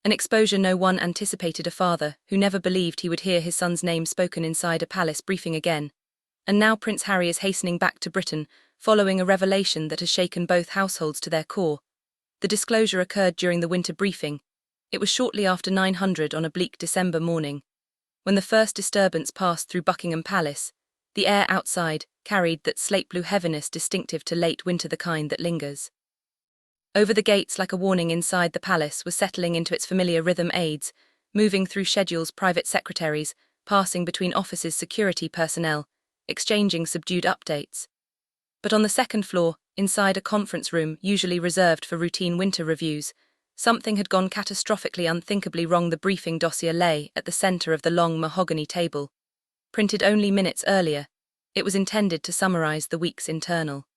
An exposure no one anticipated, a father who never believed he would hear his son's name spoken inside a palace briefing again. And now Prince Harry is hastening back to Britain, following a revelation that has shaken both households to their core. The disclosure occurred during the winter briefing. It was shortly after 900 on a bleak December morning. When the first disturbance passed through Buckingham Palace, the air outside carried that slate-blue heaviness distinctive to late winter, the kind that lingers. Over the gates, like a warning inside the palace, was settling into its familiar rhythm aides, moving through schedules, private secretaries, passing between offices, security personnel, exchanging subdued updates. But on the second floor, inside a conference room usually reserved for routine winter reviews, something had gone catastrophically, unthinkably wrong. The briefing dossier lay at the center of the long mahogany table. Printed only minutes earlier, it was intended to summarize the week's internal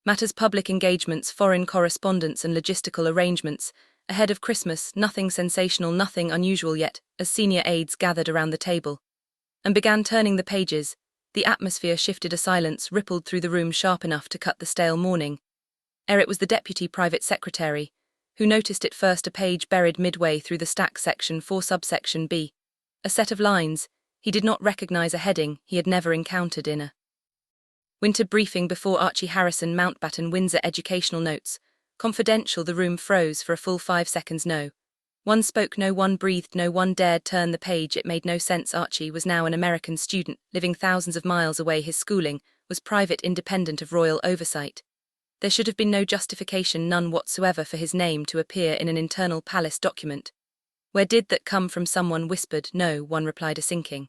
matters, public engagements, foreign correspondence and logistical arrangements. Ahead of Christmas, nothing sensational, nothing unusual yet, as senior aides gathered around the table and began turning the pages, the atmosphere shifted. A silence rippled through the room, sharp enough to cut the stale morning air. It was the deputy private secretary, who noticed it first, a page buried midway through the stack, section 4, subsection B. A set of lines. He did not recognize a heading he had never encountered in a winter briefing before. Archie Harrison, Mountbatten, Windsor. Educational notes. Confidential. The room froze for a full 5 seconds. No one spoke, no one breathed, no one dared turn the page. It made no sense. Archie was now an American student, living thousands of miles away. His schooling was private, independent of royal oversight. There should have been no justification, none whatsoever, for his name to appear in an internal palace document. Where did that come from? Someone whispered. No one replied. A sinking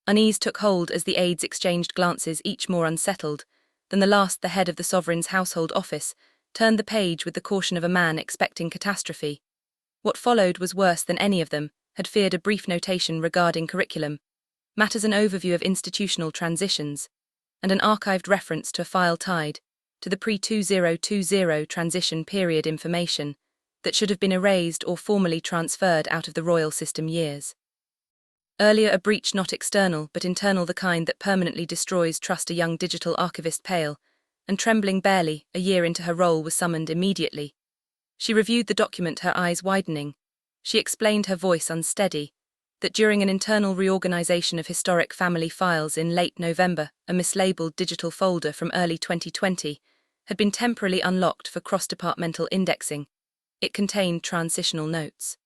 unease took hold as the aides exchanged glances, each more unsettled than the last. The head of the sovereign's household office turned the page with the caution of a man expecting catastrophe. What followed was worse than any of them had feared. A brief notation regarding curriculum matters, an overview of institutional transitions, and an archived reference to a file tied to the pre-2020 transition period, information that should have been erased or formally transferred out of the royal system years earlier. A breach not external but internal, the kind that permanently destroys trust. A young digital archivist, pale and trembling barely a year into her role, was summoned immediately. She reviewed the document, her eyes widening. She explained, her voice unsteady, that during an internal reorganization of historic family files in late November, a mislabeled digital folder from early 2020 had been temporarily unlocked for cross-departmental indexing. It contained transitional notes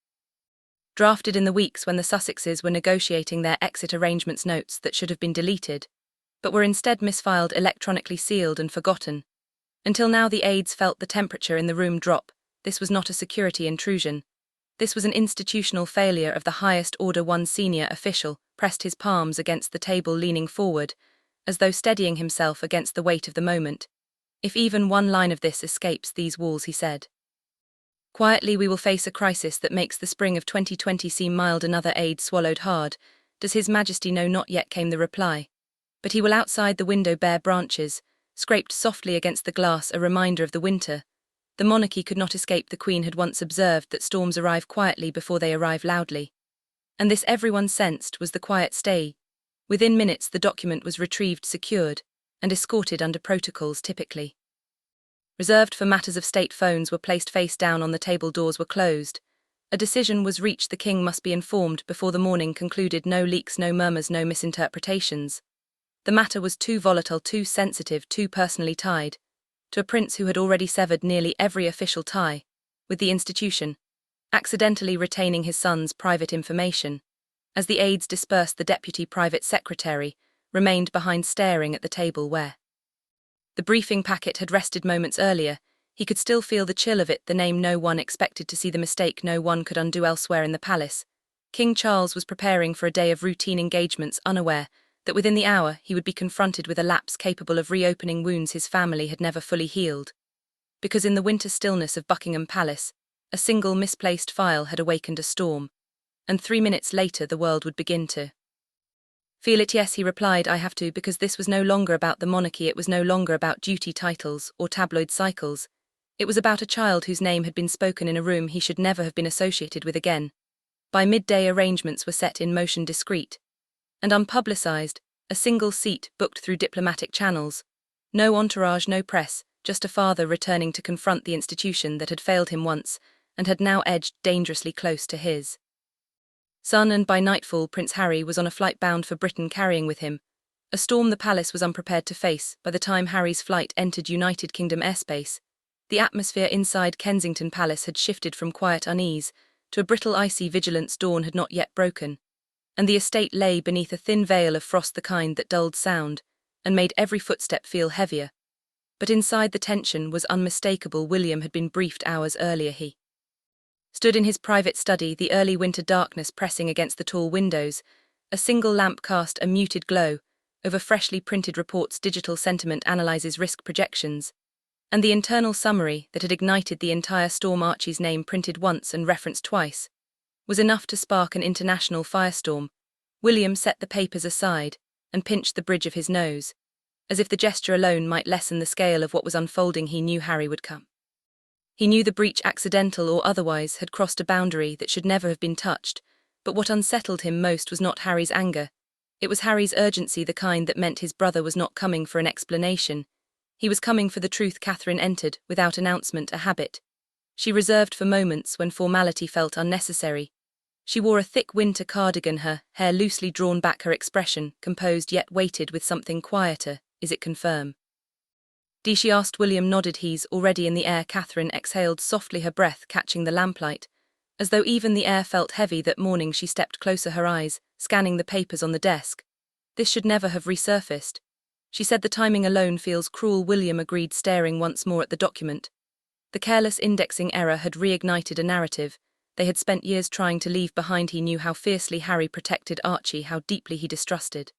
drafted in the weeks when the Sussexes were negotiating their exit arrangements, notes that should have been deleted, but were instead misfiled, electronically sealed and forgotten. Until now the aides felt the temperature in the room drop. This was not a security intrusion. This was an institutional failure of the highest order. One senior official pressed his palms against the table, leaning forward, as though steadying himself against the weight of the moment. If even one line of this escapes these walls, he said quietly, we will face a crisis that makes the spring of 2020 seem mild. Another aide swallowed hard. Does His Majesty know? Not yet, came the reply. But he will. Outside the window, bare branches scraped softly against the glass, a reminder of the winter. The monarchy could not escape. The Queen had once observed that storms arrive quietly before they arrive loudly. And this, everyone sensed, was the quiet stay. Within minutes the document was retrieved, secured, and escorted under protocols typically reserved for matters of state. Phones were placed face down on the table, doors were closed. A decision was reached. The king must be informed before the morning concluded. No leaks, no murmurs, no misinterpretations. The matter was too volatile, too sensitive, too personally tied to a prince who had already severed nearly every official tie with the institution, accidentally retaining his son's private information. As the aides dispersed, the deputy private secretary remained behind, staring at the table where the briefing packet had rested moments earlier. He could still feel the chill of it, the name. No one expected to see the mistake no one could undo. Elsewhere in the palace, King Charles was preparing for a day of routine engagements, unaware that within the hour he would be confronted with a lapse capable of reopening wounds his family had never fully healed. Because in the winter stillness of Buckingham Palace, a single misplaced file had awakened a storm, and 3 minutes later the world would begin to feel it. Yes, he replied, I have to, because this was no longer about the monarchy. It was no longer about duty titles or tabloid cycles. It was about a child whose name had been spoken in a room he should never have been associated with again. By midday arrangements were set in motion, discreet and unpublicized, a single seat booked through diplomatic channels. No entourage, no press, just a father returning to confront the institution that had failed him once, and had now edged dangerously close to his son, and by nightfall Prince Harry was on a flight bound for Britain, carrying with him a storm the palace was unprepared to face. By the time Harry's flight entered United Kingdom airspace, the atmosphere inside Kensington Palace had shifted from quiet unease to a brittle icy vigilance. Dawn had not yet broken, and the estate lay beneath a thin veil of frost, the kind that dulled sound and made every footstep feel heavier. But inside the tension was unmistakable. William had been briefed hours earlier. He stood in his private study, the early winter darkness pressing against the tall windows. A single lamp cast a muted glow over freshly printed reports, digital sentiment analyses, risk projections, and the internal summary that had ignited the entire storm. Archie's name, printed once and referenced twice, was enough to spark an international firestorm. William set the papers aside and pinched the bridge of his nose, as if the gesture alone might lessen the scale of what was unfolding. He knew Harry would come. He knew the breach, accidental or otherwise, had crossed a boundary that should never have been touched, but what unsettled him most was not Harry's anger. It was Harry's urgency, the kind that meant his brother was not coming for an explanation. He was coming for the truth. Catherine entered, without announcement, a habit she reserved for moments when formality felt unnecessary. She wore a thick winter cardigan, her hair loosely drawn back, her expression composed yet weighted with something quieter. "Is it confirm?" She asked. William nodded. "He's already in the air." Catherine exhaled softly, her breath catching the lamplight. As though even the air felt heavy that morning, she stepped closer, her eyes scanning the papers on the desk. "This should never have resurfaced," she said. "The timing alone feels cruel." William agreed, staring once more at the document. The careless indexing error had reignited a narrative they had spent years trying to leave behind. He knew how fiercely Harry protected Archie, how deeply he distrusted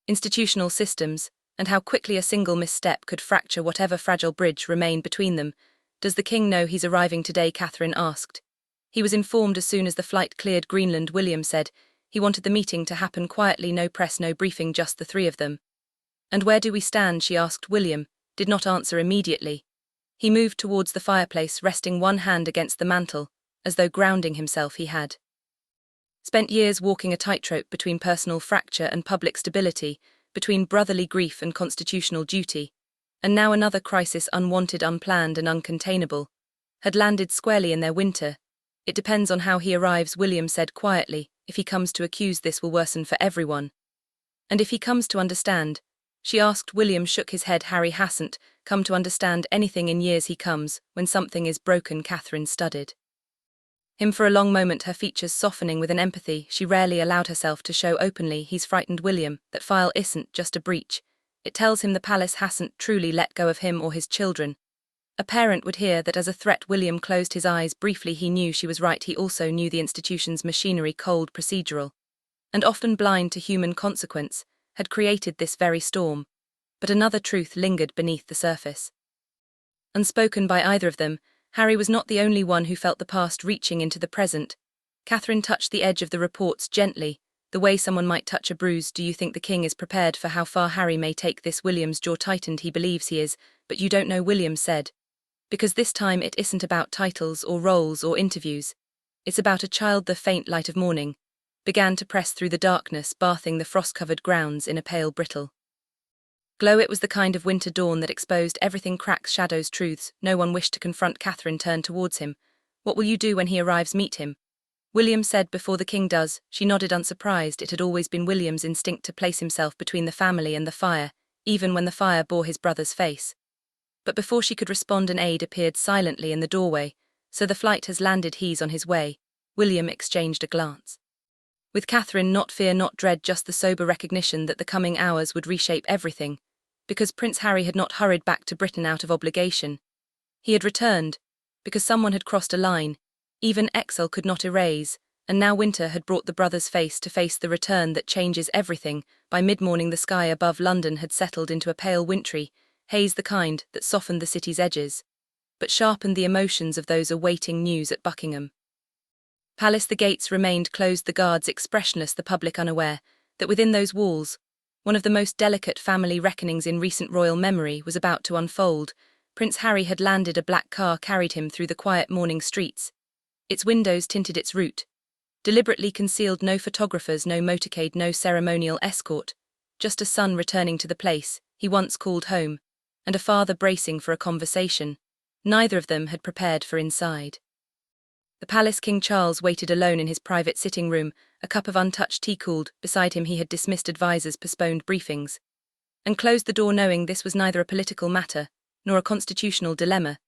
institutional systems, and how quickly a single misstep could fracture whatever fragile bridge remained between them. "Does the king know he's arriving today?" Catherine asked. "He was informed as soon as the flight cleared Greenland," William said. "He wanted the meeting to happen quietly, no press, no briefing, just the three of them." "And where do we stand?" she asked. William did not answer immediately. He moved towards the fireplace, resting one hand against the mantel, as though grounding himself. He had spent years walking a tightrope between personal fracture and public stability, between brotherly grief and constitutional duty, and now another crisis, unwanted, unplanned, and uncontainable, had landed squarely in their winter. "It depends on how he arrives," William said quietly. "If he comes to accuse, this will worsen for everyone." "And if he comes to understand?" she asked. William shook his head. "Harry hasn't come to understand anything in years. He comes when something is broken." Catherine studied him for a long moment, her features softening with an empathy she rarely allowed herself to show openly. "He's frightened, William. That file isn't just a breach. It tells him the palace hasn't truly let go of him or his children. A parent would hear that as a threat." William closed his eyes briefly. He knew she was right. He also knew the institution's machinery, cold, procedural, and often blind to human consequence, had created this very storm. But another truth lingered beneath the surface. Unspoken by either of them, Harry was not the only one who felt the past reaching into the present. Catherine touched the edge of the reports gently, the way someone might touch a bruise. "Do you think the king is prepared for how far Harry may take this?" William's jaw tightened. "He believes he is, but you don't know," William said. "Because this time it isn't about titles or roles or interviews. It's about a child." The faint light of morning began to press through the darkness, bathing the frost-covered grounds in a pale, brittle glow. It was the kind of winter dawn that exposed everything: cracks, shadows, truths no one wished to confront. Catherine turned towards him. "What will you do when he arrives?" "Meet him," William said. "Before the king does." She nodded, unsurprised. It had always been William's instinct to place himself between the family and the fire, even when the fire bore his brother's face. But before she could respond, an aide appeared silently in the doorway. "So the flight has landed. He's on his way." William exchanged a glance with Catherine, not fear, not dread, just the sober recognition that the coming hours would reshape everything. Because Prince Harry had not hurried back to Britain out of obligation. He had returned because someone had crossed a line even exile could not erase, and now winter had brought the brothers face to face. The return that changes everything. By mid-morning the sky above London had settled into a pale wintry haze, the kind that softened the city's edges, but sharpened the emotions of those awaiting news at Buckingham Palace. The gates remained closed, the guards expressionless, the public unaware that within those walls, one of the most delicate family reckonings in recent royal memory was about to unfold. Prince Harry had landed. A black car carried him through the quiet morning streets. Its windows tinted its route, deliberately concealed. No photographers, no motorcade, no ceremonial escort, just a son returning to the place he once called home, and a father bracing for a conversation neither of them had prepared for inside. The palace King Charles waited alone in his private sitting room, a cup of untouched tea cooled. Beside him he had dismissed advisers' postponed briefings, and closed the door knowing this was neither a political matter, nor a constitutional dilemma.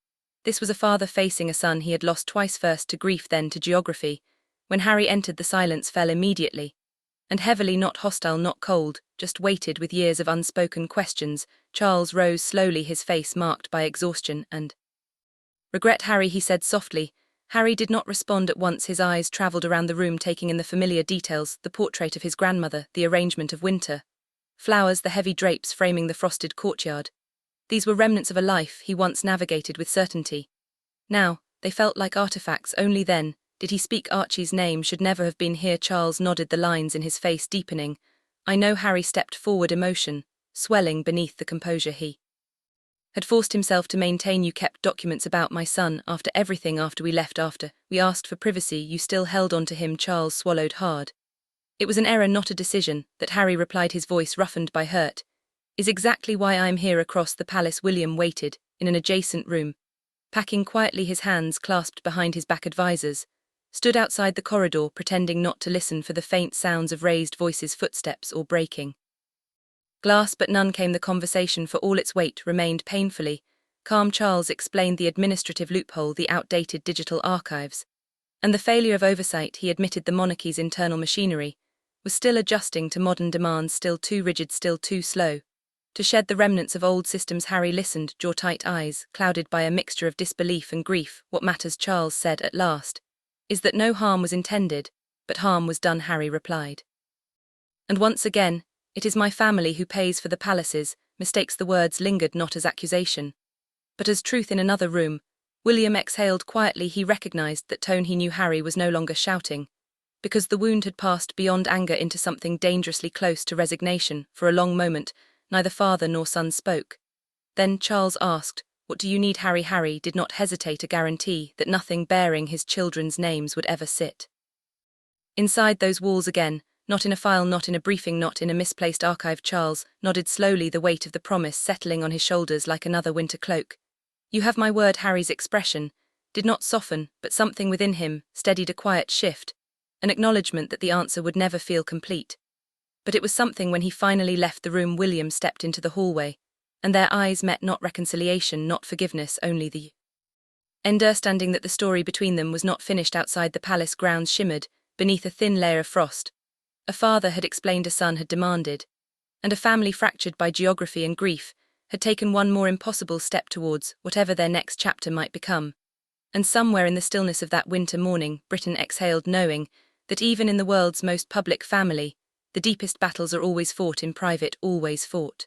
This was a father facing a son he had lost twice, first to grief then to geography. When Harry entered, the silence fell immediately. And heavily, not hostile, not cold, just weighted with years of unspoken questions. Charles rose slowly, his face marked by exhaustion and regret. "Harry," he said softly. Harry did not respond at once. His eyes travelled around the room, taking in the familiar details, the portrait of his grandmother, the arrangement of winter flowers, the heavy drapes framing the frosted courtyard. These were remnants of a life he once navigated with certainty. Now, they felt like artifacts. Only then did he speak. "Archie's name should never have been here." Charles nodded, the lines in his face deepening. "I know." Harry stepped forward, emotion swelling beneath the composure he had forced himself to maintain. "You kept documents about my son after everything, after we left, after we asked for privacy. You still held on to him." Charles swallowed hard. "It was an error, not a decision." That, Harry replied, his voice roughened by hurt, "is exactly why I'm here." Across the palace, William waited, in an adjacent room, packing quietly, his hands clasped behind his back. Advisers stood outside the corridor, pretending not to listen for the faint sounds of raised voices, footsteps, or breaking glass, but none came. The conversation, for all its weight, remained painfully calm. Charles explained the administrative loophole, the outdated digital archives, and the failure of oversight. He admitted the monarchy's internal machinery was still adjusting to modern demands, still too rigid, still too slow to shed the remnants of old systems. Harry listened, jaw-tight, eyes clouded by a mixture of disbelief and grief. "What matters," Charles said at last, "is that no harm was intended, but harm was done." Harry replied. "And once again, it is my family who pays for the palace's mistakes." The words lingered not as accusation, but as truth. In another room, William exhaled quietly. He recognized that tone. He knew Harry was no longer shouting, because the wound had passed beyond anger into something dangerously close to resignation. For a long moment, neither father nor son spoke. Then Charles asked, "What do you need?" Harry did not hesitate, a guarantee that nothing bearing his children's names would ever sit inside those walls again. Not in a file, not in a briefing, not in a misplaced archive. Charles nodded slowly, the weight of the promise settling on his shoulders like another winter cloak. "You have my word." Harry's expression did not soften, but something within him steadied, a quiet shift, an acknowledgement that the answer would never feel complete. But it was something. When he finally left the room, William stepped into the hallway, and their eyes met, not reconciliation, not forgiveness, only the understanding that the story between them was not finished. Outside, the palace grounds shimmered beneath a thin layer of frost. A father had explained, a son had demanded, and a family fractured by geography and grief had taken one more impossible step towards whatever their next chapter might become. And somewhere in the stillness of that winter morning, Britain exhaled, knowing that even in the world's most public family, the deepest battles are always fought in private, always fought